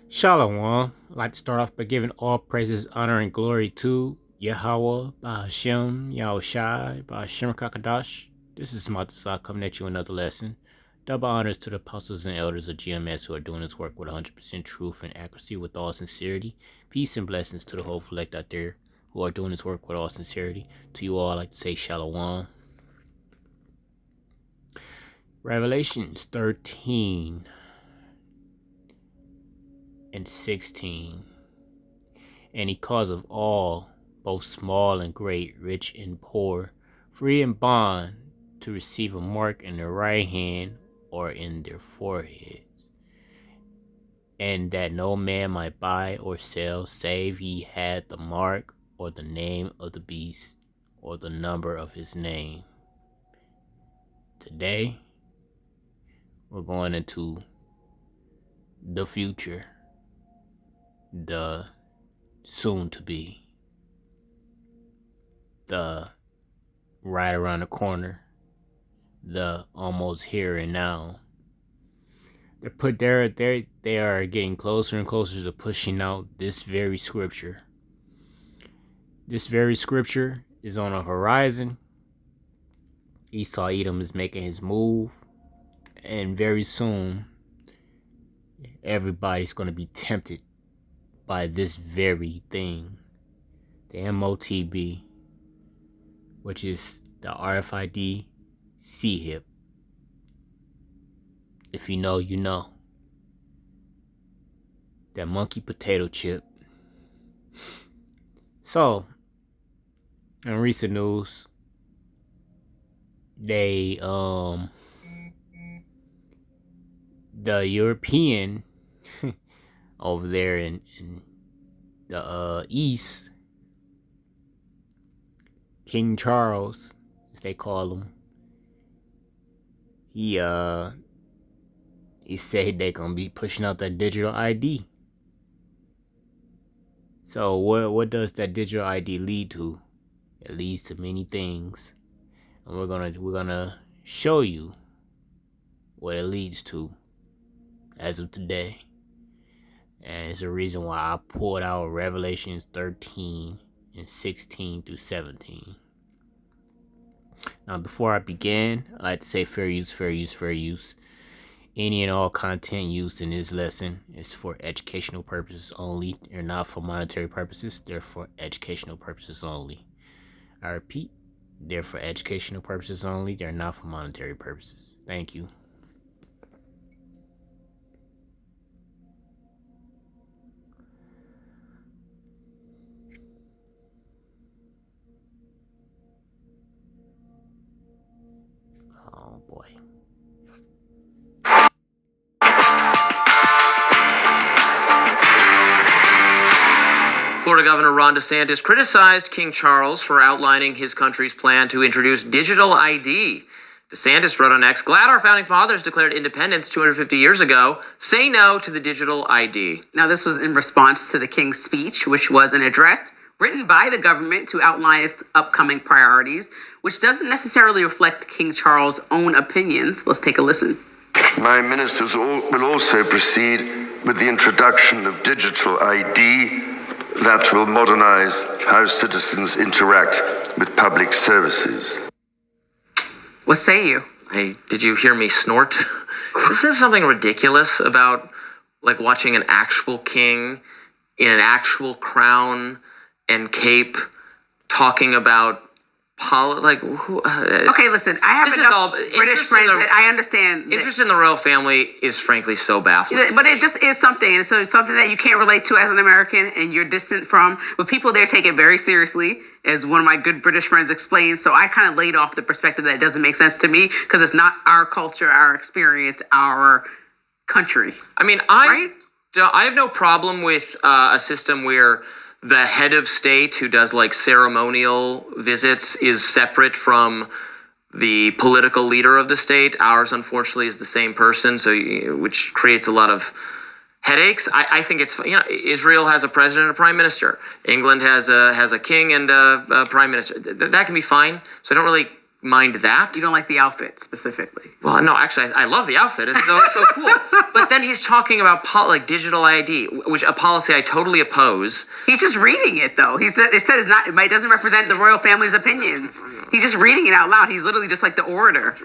Shalom. I'd like to start off by giving all praises, honor, and glory to Yahweh, Bahashem, Yahushai, Bahashem Kakadash. This is Matazah coming at you another lesson. Double honors to the apostles and elders of GMS who are doing this work with 100% truth and accuracy with all sincerity. Peace and blessings to the whole select out there who are doing this work with all sincerity. To you all, I'd like to say Shalom. Revelations 13 and 16. And he caused of all, both small and great, rich and poor, free and bond, to receive a mark in their right hand or in their foreheads, and that no man might buy or sell save he had the mark or the name of the beast or the number of his name. Today, we're going into the future, the soon to be, the right around the corner, the almost here and now. They are getting closer and closer to pushing out this very scripture. This very scripture is on a horizon. Esau Edom is making his move, and very soon everybody's going to be tempted by this very thing, the M.o.t.b, which is the RFID C-hip. If you know, you know. That monkey potato chip. So, in recent news, the European over there in the East, King Charles, as they call him, he said they're gonna be pushing out that digital ID. So what does that digital ID lead to? It leads to many things, and we're gonna show you what it leads to as of today. And it's the reason why I pulled out Revelations 13 and 16 through 17. Now, before I begin, I'd like to say fair use, fair use, fair use. Any and all content used in this lesson is for educational purposes only. They're not for monetary purposes. They're for educational purposes only. I repeat, they're for educational purposes only. They're not for monetary purposes. Thank you. Oh boy. Florida Governor Ron DeSantis criticized King Charles for outlining his country's plan to introduce digital ID. DeSantis wrote on X, "Glad our founding fathers declared independence 250 years ago. Say no to the digital ID." Now, this was in response to the King's speech, which was an address written by the government to outline its upcoming priorities, which doesn't necessarily reflect King Charles' own opinions. Let's take a listen. My ministers will also proceed with the introduction of digital ID that will modernize how citizens interact with public services. What say you? Hey, did you hear me snort? This is something ridiculous about like watching an actual king in an actual crown and cape talking about Okay, listen, I have This is enough all- British interest in friends the- that I understand. interest in the royal family is frankly so baffling. But it just is something. And so it's something that you can't relate to as an American and you're distant from. But people there take it very seriously, as one of my good British friends explained. So I kind of laid off the perspective that it doesn't make sense to me because it's not our culture, our experience, our country. I mean, Right? I have no problem with a system where the head of state who does like ceremonial visits is separate from the political leader of the state. Ours, unfortunately, is the same person, which creates a lot of headaches. I think it's, Israel has a president and a prime minister. England has a king and a prime minister. That can be fine. So I don't really mind that. You don't like the outfit specifically. Well, no, actually, I love the outfit. It's so cool. But then he's talking about like digital ID, which a policy I totally oppose. He's just reading it though. It says it doesn't represent the royal family's opinions. He's just reading it out loud. He's literally just like the orator.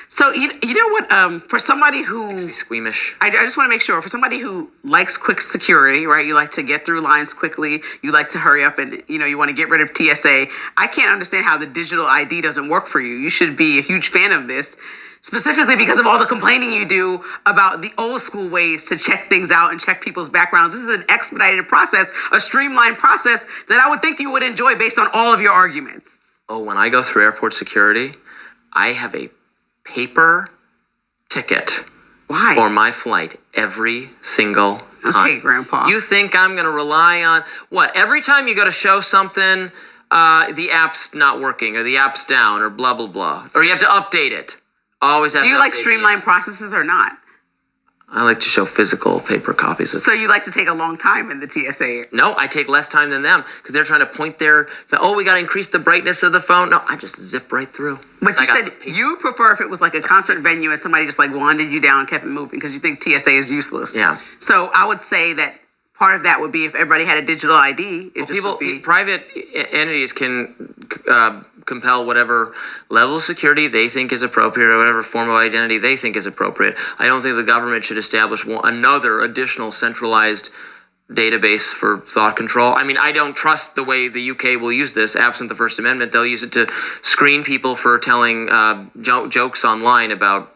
So you know what? For somebody who Makes me squeamish. I just want to make sure, for somebody who likes quick security, right? You like to get through lines quickly. You like to hurry up, and you want to get rid of TSA. I can't understand how the digital ID doesn't work for you. You should be a huge fan of this, specifically because of all the complaining you do about the old school ways to check things out and check people's backgrounds. This is an expedited process, a streamlined process that I would think you would enjoy based on all of your arguments. Oh, when I go through airport security, I have a paper ticket. Why? For my flight every single time. Okay, Grandpa. You think I'm going to rely on what? Every time you go to show something, the app's not working or the app's down or blah, blah, blah. Or you have to update it. Always have Do to you like update streamlined processes or not? I like to show physical paper copies. So you like to take a long time in the TSA? No, I take less time than them because they're trying to point we got to increase the brightness of the phone. No, I just zip right through. But you said you prefer if it was like a concert venue and somebody just like wanded you down and kept it moving because you think TSA is useless. Yeah. So I would say that part of that would be if everybody had a digital ID. Private entities can compel whatever level of security they think is appropriate or whatever form of identity they think is appropriate. I don't think the government should establish another additional centralized database for thought control. I mean, I don't trust the way the UK will use this. Absent the First Amendment, they'll use it to screen people for telling jokes online about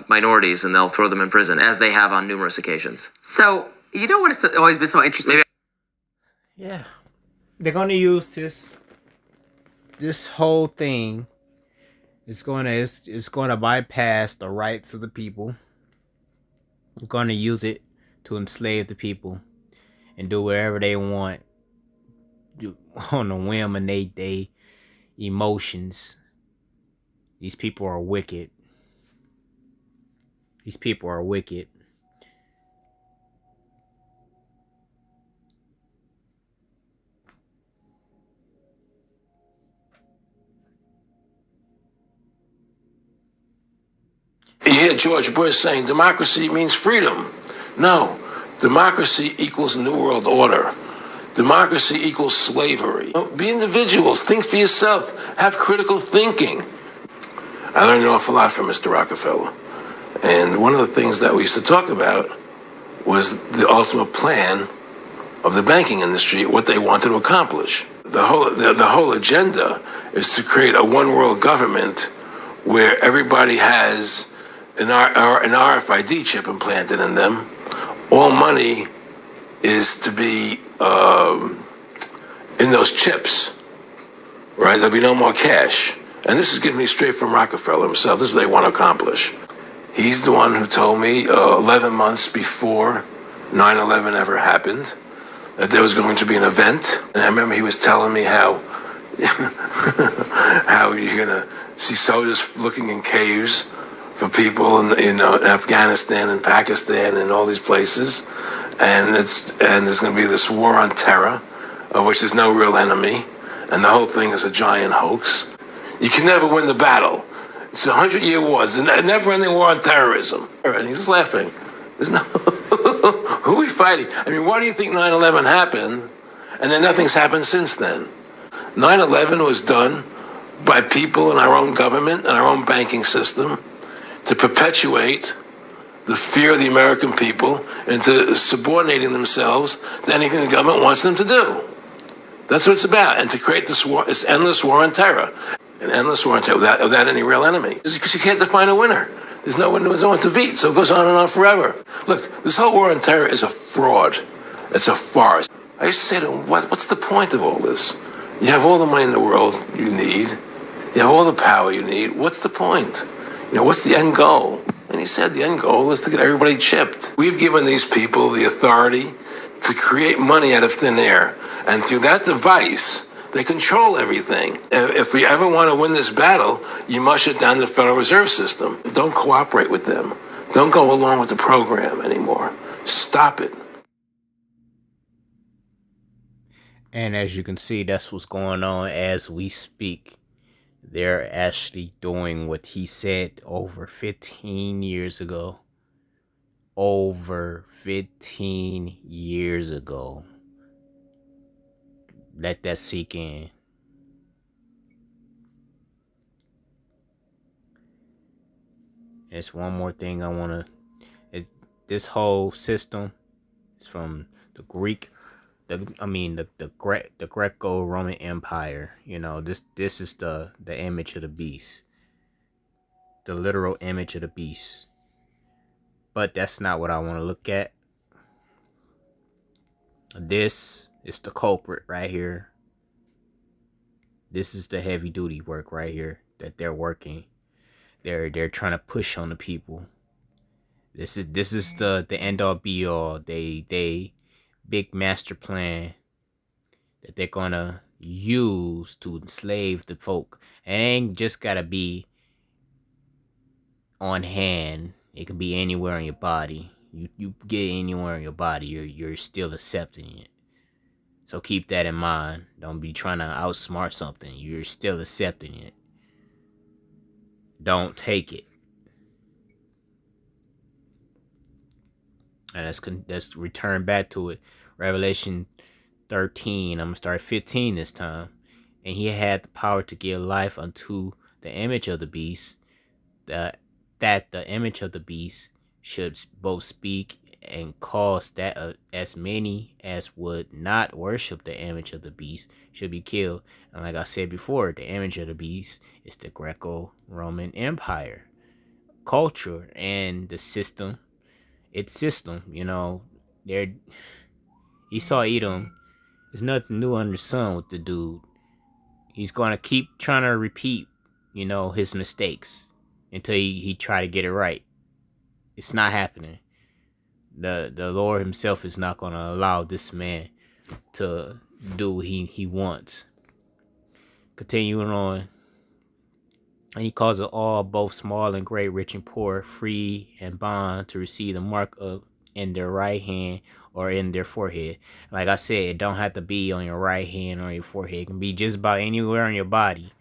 minorities, and they'll throw them in prison, as they have on numerous occasions. So, you know what? It's always been so interesting. Yeah, they're gonna use this whole thing. It's gonna bypass the rights of the people. They're gonna use it to enslave the people and do whatever they want on the whim of their emotions. These people are wicked. These people are wicked. You hear George Bush saying democracy means freedom. No, democracy equals New World Order. Democracy equals slavery. Be individuals. Think for yourself. Have critical thinking. I learned an awful lot from Mr. Rockefeller. And one of the things that we used to talk about was the ultimate plan of the banking industry, what they wanted to accomplish. The whole agenda is to create a one world government where everybody has an RFID chip implanted in them. All money is to be in those chips, right? There'll be no more cash. And this is given me straight from Rockefeller himself. This is what they want to accomplish. He's the one who told me 11 months before 9/11 ever happened that there was going to be an event. And I remember he was telling me how how you're going to see soldiers looking in caves for people in Afghanistan and Pakistan and all these places. And there's going to be this war on terror, of which there's no real enemy. And the whole thing is a giant hoax. You can never win the battle. It's a 100-year war. It's a never-ending war on terrorism. And he's laughing. There's no... Who are we fighting? I mean, why do you think 9/11 happened and then nothing's happened since then? 9/11 was done by people in our own government and our own banking system to perpetuate the fear of the American people into subordinating themselves to anything the government wants them to do. That's what it's about. And to create this war, this endless war on terror. An endless war on terror without any real enemy. Because you can't define a winner. There's no one to beat. So it goes on and on forever. Look, this whole war on terror is a fraud. It's a farce. I used to say to him, what's the point of all this? You have all the money in the world you need. You have all the power you need. What's the point? What's the end goal? And he said the end goal is to get everybody chipped. We've given these people the authority to create money out of thin air. And through that device, they control everything. If we ever want to win this battle, you must shut down the Federal Reserve System. Don't cooperate with them. Don't go along with the program anymore. Stop it. And as you can see, that's what's going on as we speak. They're actually doing what he said over 15 years ago. Over 15 years ago. Let that sink in. There's one more thing I want to. This whole system is from the Greek. The Greco-Roman Empire. This is the image of the beast, the literal image of the beast. But that's not what I want to look at. This is the culprit right here. This is the heavy duty work right here that they're working. They're trying to push on the people. This is the end all be all. They big master plan that they're gonna use to enslave the folk. It ain't just gotta be on hand. It can be anywhere in your body. You get anywhere in your body, you're still accepting it. So keep that in mind. Don't be trying to outsmart something. You're still accepting it. Don't take it. And let's return back to it. Revelation 13. I'm gonna start 15 this time. And he had the power to give life unto the image of the beast, that the image of the beast should both speak and cause that as many as would not worship the image of the beast should be killed. And like I said before, the image of the beast is the Greco-Roman Empire culture and the system. Its system, they're Esau Edom. There's nothing new under the sun with the dude. He's gonna keep trying to repeat, his mistakes until he try to get it right. It's not happening. The Lord himself is not gonna allow this man to do what he wants. Continuing on. And he calls it all, both small and great, rich and poor, free and bond, to receive the mark of in their right hand or in their forehead. Like I said, it don't have to be on your right hand or your forehead. It can be just about anywhere on your body.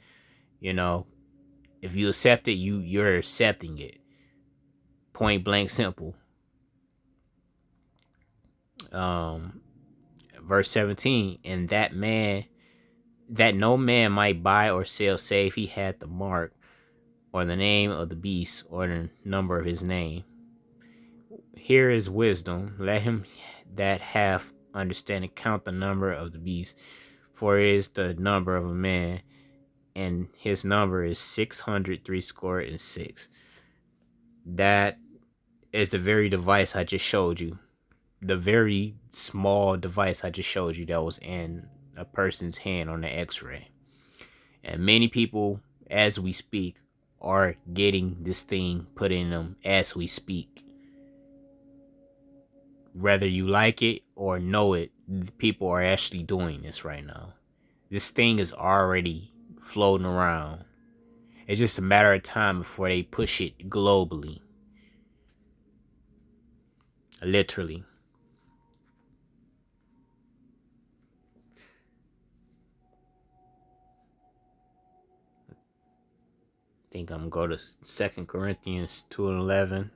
If you accept it, you're accepting it. Point blank simple. Verse 17, and that no man might buy or sell save he had the mark or the name of the beast or the number of his name. Here is wisdom. Let him that hath understanding count the number of the beast, for it is the number of a man, and his number is 666. That is the very device I just showed you. The very small device I just showed you that was in a person's hand on the x-ray. And many people, as we speak, are getting this thing put in them as we speak. Whether you like it or know it, people are actually doing this right now. This thing is already floating around. It's just a matter of time before they push it globally. Literally. I think I'm going to go to 2 Corinthians 2:11.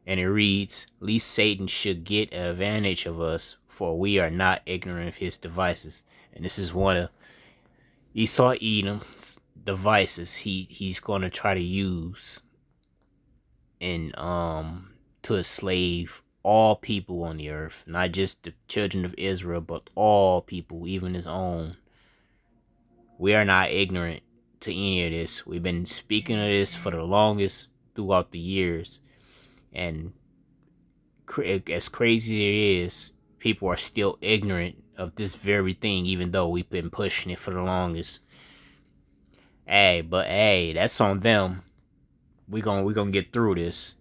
And it reads, "Lest Satan should get advantage of us, for we are not ignorant of his devices." And this is one of Esau Edom's devices he's going to try to use and to enslave all people on the earth, not just the children of Israel, but all people, even his own. We are not ignorant to any of this. We've been speaking of this for the longest throughout the years. And as crazy it is, people are still ignorant of this very thing, even though we've been pushing it for the longest. Hey, that's on them. We gonna get through this.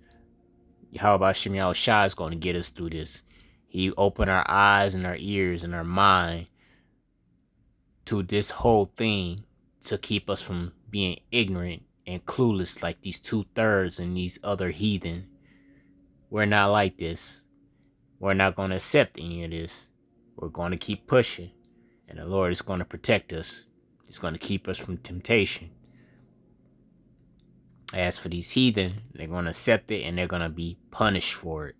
How about Shemiel Shah is gonna get us through this? He opened our eyes and our ears and our mind to this whole thing to keep us from being ignorant and clueless like these 2/3 and these other heathen. We're not like this. We're not going to accept any of this. We're going to keep pushing. And the Lord is going to protect us. He's going to keep us from temptation. As for these heathen, they're going to accept it and they're going to be punished for it.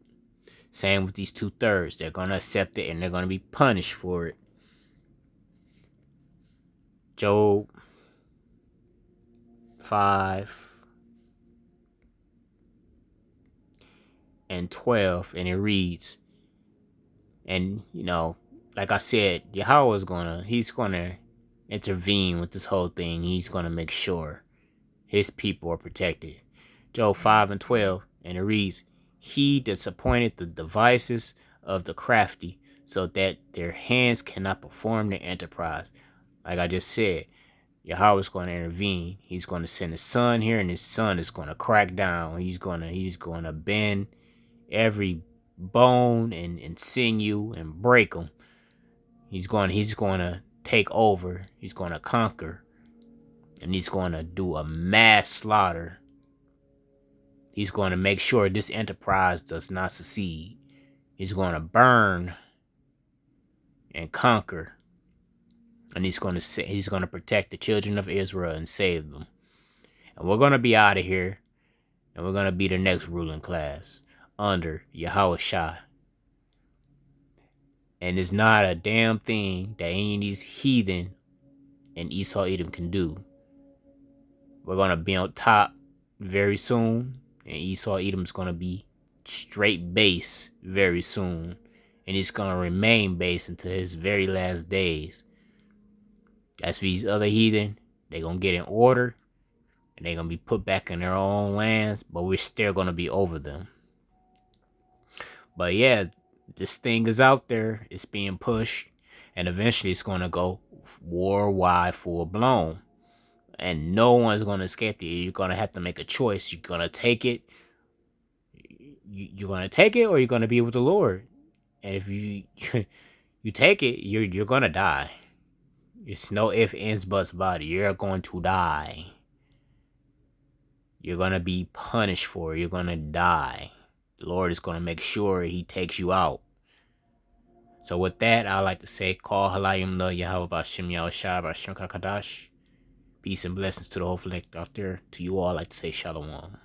Same with these 2/3. They're going to accept it and they're going to be punished for it. Job 5:12, and it reads, and like I said, Yahweh he's gonna intervene with this whole thing. He's gonna make sure his people are protected. Job 5:12, and it reads, he disappointed the devices of the crafty, so that their hands cannot perform their enterprise. Like I just said, Yahweh is going to intervene. He's going to send his son here, and his son is going to crack down. He's going to bend every bone and sinew and break them. He's going to take over. He's going to conquer, and he's going to do a mass slaughter. He's going to make sure this enterprise does not succeed. He's going to burn and conquer, and he's going to protect the children of Israel and save them. And we're going to be out of here, and we're going to be the next ruling class under Yahweh Shai. And it's not a damn thing that any of these heathen and Esau Edom can do. We're going to be on top very soon, and Esau Edom's going to be straight base very soon. And he's going to remain base until his very last days. As for these other heathen, they're going to get in order, and they're going to be put back in their own lands, but we're still going to be over them. But yeah, this thing is out there. It's being pushed, and eventually it's going to go worldwide full blown. And no one's going to escape it. You're going to have to make a choice. You're going to take it. You're going to take it, or you're going to be with the Lord. And if you take it, you're going to die. It's no ifs, ands, buts about it. You're going to die. You're going to be punished for it. You're going to die. The Lord is going to make sure he takes you out. So with that, I like to say, Call Halayim La Yahweh Bashim Yahushua Bashim Kakadash. Peace and blessings to the whole select out there. To you all, I like to say Shalom.